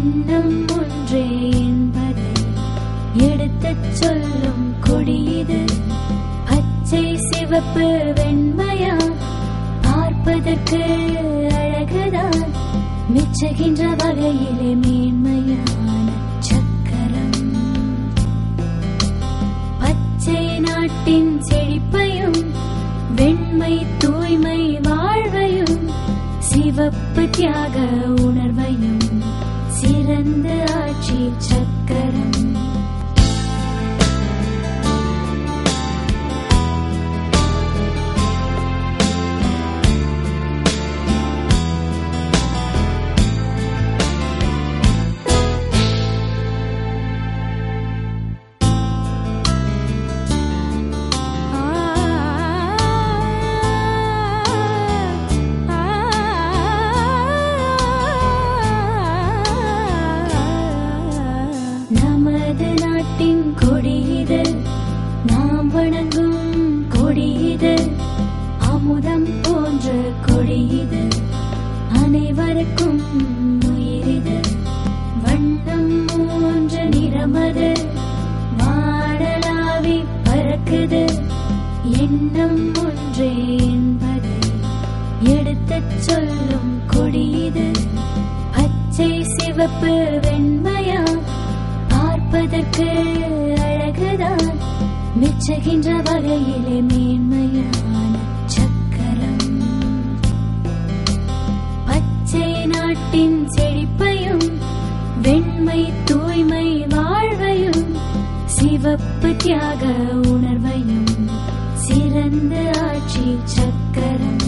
எண்ணம் ஒன்றே என்பதை எடுத்துச் சொல்லும் கொடியது. பச்சை சிவப்பு வெண்மையா பார்ப்பதற்கு அழகுதான், மெச்சுகின்ற வகையிலே மேன்மையான சக்கரம். பச்சை நாட்டின் செழிப்பையும் வெண்மை தூய்மை வாழ்வையும் சிவப்பு தியாக உணர்வையும் சிறந்த ஆட்சி சக்கரம். நமது நாட்டின் கொடியது, நாம் வணங்கும் கொடியது, அமுதம் போன்ற கொடியது, அனைவருக்கும் உயிரிது. வண்ணம் மூன்ற நிறமது, வானளாவி பறக்குது. எண்ணம் ஒன்றே என்பதை எடுத்துச் சொல்லும் கொடியது. பச்சை சிவப்பு வெண்மையா பார்ப்பதற்கு அழகுதான், மெச்சுகின்ற வகையிலே மேன்மையான சக்கரம். பச்சை நாட்டின் செழிப்பையும் வெண்மை தூய்மை வாழ்வையும் சிவப்பு தியாக உணர்வையும் சிறந்த ஆட்சி சக்கரம்.